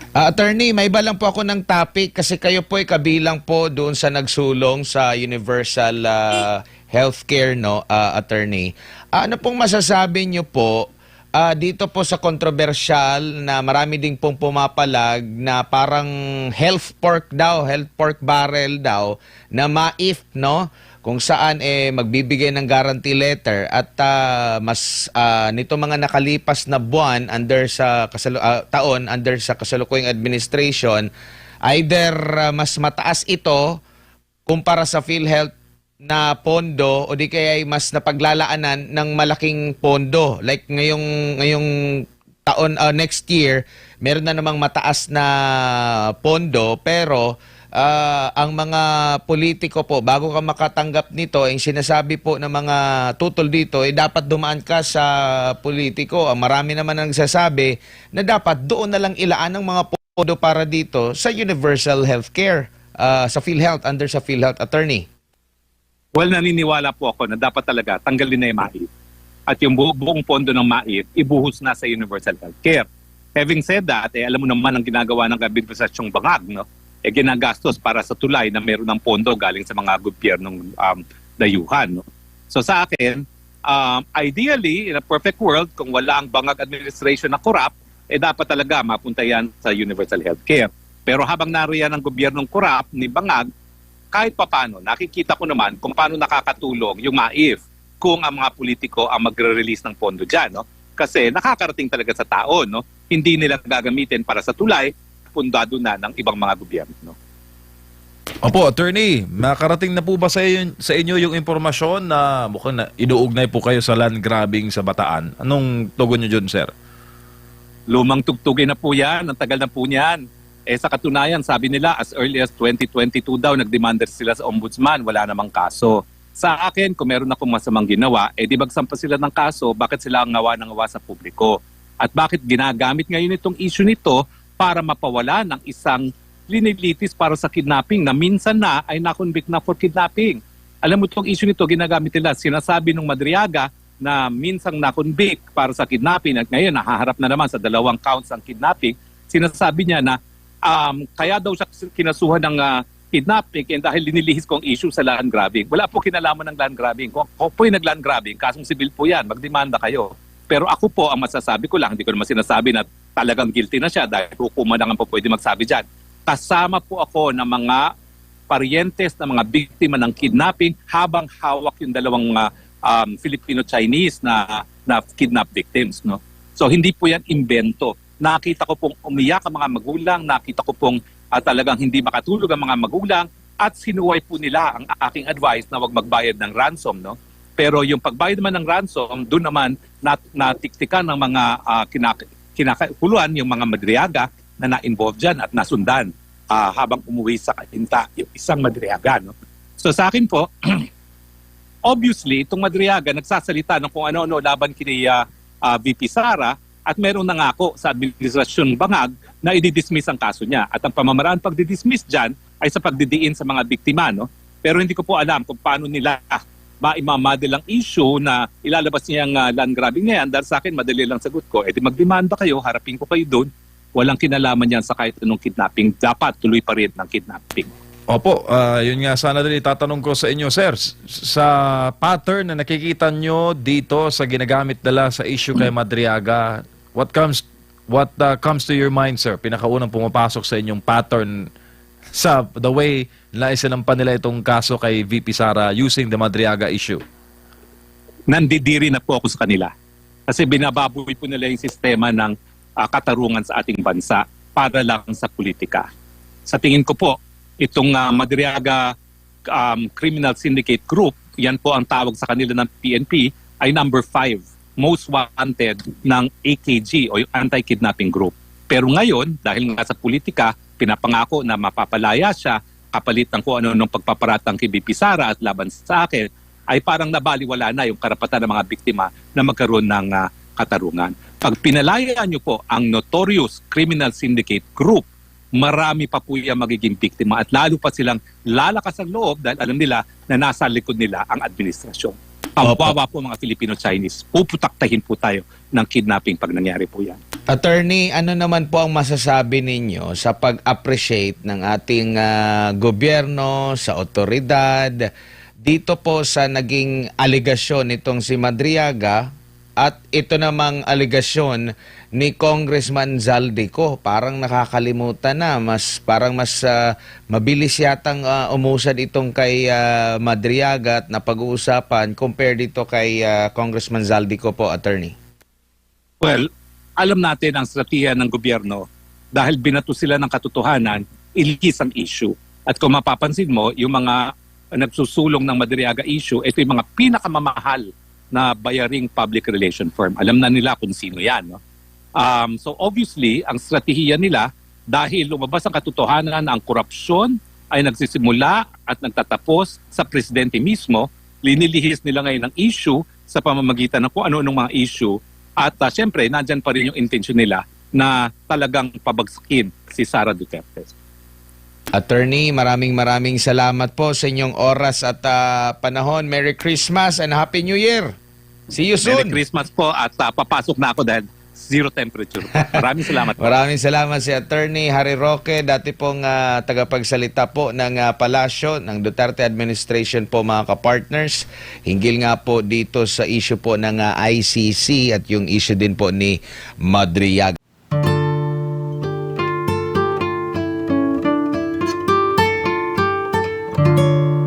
Attorney, may iba lang po ako ng topic kasi kayo po ay kabilang po doon sa nagsulong sa Universal Healthcare, no, attorney. Ano pong masasabi niyo po dito po sa kontrobersyal na marami ding pong pumapalag na parang health pork daw, health pork barrel daw na MAIF, no? Kung saan magbibigay ng guarantee letter at nito mga nakalipas na buwan under sa taon under sa kasalukuyang administration, either mas mataas ito kumpara sa PhilHealth na pondo o di kaya ay mas napaglalaanan ng malaking pondo. Like ngayong taon, next year, meron na namang mataas na pondo pero ang mga politiko po, bago ka makatanggap nito, yung sinasabi po ng mga tutol dito, dapat dumaan ka sa politiko. Marami naman ang nagsasabi na dapat doon na lang ilaan ng mga pondo para dito sa universal healthcare, sa PhilHealth, under sa PhilHealth, attorney. Well, naniniwala po ako na dapat talaga tanggalin na yung MAIF. At yung buong pondo ng MAIF, ibuhos na sa universal healthcare. Having said that, alam mo naman ang ginagawa ng administrasyong bangag, no? Ginagastos para sa tulay na meron ng pondo galing sa mga gobyernong dayuhan. No? So sa akin, ideally, in a perfect world, kung wala ang bangag administration na corrupt, dapat talaga mapunta yan sa universal healthcare. Pero habang nariyan ang gobyernong corrupt ni bangag, kahit papano, nakikita ko naman kung paano nakakatulong yung MAIF kung ang mga politiko ang magre-release ng pondo dyan. No? Kasi nakakarating talaga sa tao. No? Hindi nila gagamitin para sa tulay, pundado na ng ibang mga gobyerno. Opo, attorney, makarating na po ba sa inyo yung impormasyon na mukhang na inuugnay po kayo sa land grabbing sa Bataan? Anong tugon nyo dyan, sir? Lumang tugtugin na po yan, ang tagal na po niyan. Sa katunayan, sabi nila as early as 2022 daw, nagdemander sila sa ombudsman, wala namang kaso. Sa akin, kung meron akong masamang ginawa, di bagsampa sila ng kaso, bakit sila ang ngawa ng ngawa sa publiko? At bakit ginagamit ngayon itong issue nito para mapawala ng isang linilitis para sa kidnapping na minsan na ay nakonvict na for kidnapping. Alam mo itong issue nito, ginagamit nila. Sinasabi ng Madriaga na minsang nakonvict para sa kidnapping at ngayon nahaharap na naman sa 2 counts ang kidnapping. Sinasabi niya na kaya daw siya kinasuhan ng kidnapping dahil linilihis ko ang issue sa land grabbing. Wala po kinalaman ng land grabbing. Kung ako po yung nag-land grabbing, kasong sibil po yan, magdemanda kayo. Pero ako po, ang masasabi ko lang, hindi ko naman sinasabi na talagang guilty na siya dahil hukuman lang ang po pwede magsabi dyan. Kasama po ako ng mga parientes na mga biktima ng kidnapping habang hawak yung 2 Filipino-Chinese na kidnap victims. No? So hindi po yan invento. Nakita ko pong umiyak ang mga magulang, nakita ko pong talagang hindi makatulog ang mga magulang at sinuway po nila ang aking advice na wag magbayad ng ransom. No? Pero yung pagbayad naman ng ransom, doon naman natiktikan ng mga kinakuluan yung mga Madriaga na na-involve dyan at nasundan habang umuwi sa kahinta yung isang Madriaga. No? So sa akin po, obviously, itong Madriaga nagsasalita ng kung ano-ano laban kini VP Sara at meron nangako sa administrasyon bangag na i-dismiss ang kaso niya. At ang pamamaraan pag-dismiss dyan ay sa pagdidiin sa mga biktima. No? Pero hindi ko po alam kung paano nila maimamadil ang issue na ilalabas niyang land grabbing na yan. Dahil sa akin, madali lang sagot ko. Di magdemanda kayo, harapin ko kayo doon. Walang kinalaman yan sa kahit anong kidnapping. Dapat tuloy pa rin ng kidnapping. Opo, yun nga sana din itatanong ko sa inyo, sir. Sa pattern na nakikita nyo dito sa ginagamit nila sa issue kay Madriaga, what comes to your mind, sir? Pinakaunang pumapasok sa inyong pattern sa the way na isinampan nila itong kaso kay VP Sara using the Madriaga issue? Nandidiri na po ako sa kanila. Kasi binababoy po nila yung sistema ng katarungan sa ating bansa para lang sa politika. Sa tingin ko po, itong Madriaga Criminal Syndicate Group, yan po ang tawag sa kanila ng PNP, ay number 5, most wanted ng AKG o yung Anti-Kidnapping Group. Pero ngayon, dahil nga sa politika, pinapangako na mapapalaya siya kapalit ng kung ano nung pagpaparatang kay VP Sara at laban sa akin, ay parang nabaliwala na yung karapatan ng mga biktima na magkaroon ng katarungan. Pag pinalaya nyo po ang notorious criminal syndicate group, marami pa po yung magiging biktima at lalo pa silang lalakas ang loob dahil alam nila na nasa likod nila ang administrasyon. Pambawa po mga Filipino-Chinese, puputaktahin po tayo. ng kidnapping pag nangyari po yan. Attorney, ano naman po ang masasabi ninyo sa pag-appreciate ng ating gobyerno, sa otoridad, dito po sa naging aligasyon nitong si Madriaga at ito namang aligasyon ni Congressman Zaldico? Parang nakakalimutan na, parang mas mabilis yatang umusad itong kay Madriaga at napag-uusapan compare dito kay Congressman Zaldico po, Attorney. Well, alam natin ang strategiya ng gobyerno dahil binato sila ng katotohanan, iligis ang issue. At kung mapapansin mo, yung mga nagsusulong ng Madriaga issue, ito yung mga pinakamamahal na bayaring public relation firm. Alam na nila kung sino yan. No? So obviously, ang strategiya nila, dahil lumabas ang katotohanan na ang korupsyon ay nagsisimula at nagtatapos sa presidente mismo, linilihis nila ngayon ang issue sa pamamagitan ng kung ano-anong mga issue. At syempre, nandyan pa rin yung intention nila na talagang pabagsakin si Sara Duterte. Attorney, maraming salamat po sa inyong oras at panahon. Merry Christmas and Happy New Year! See you soon! Merry Christmas po at papasok na ako dahil zero temperature. Maraming salamat po. Maraming salamat si Attorney Harry Roque, dati pong tagapagsalita po ng palasyo ng Duterte administration po, mga kapartners. Hinggil nga po dito sa issue po ng ICC at yung issue din po ni Madriaga.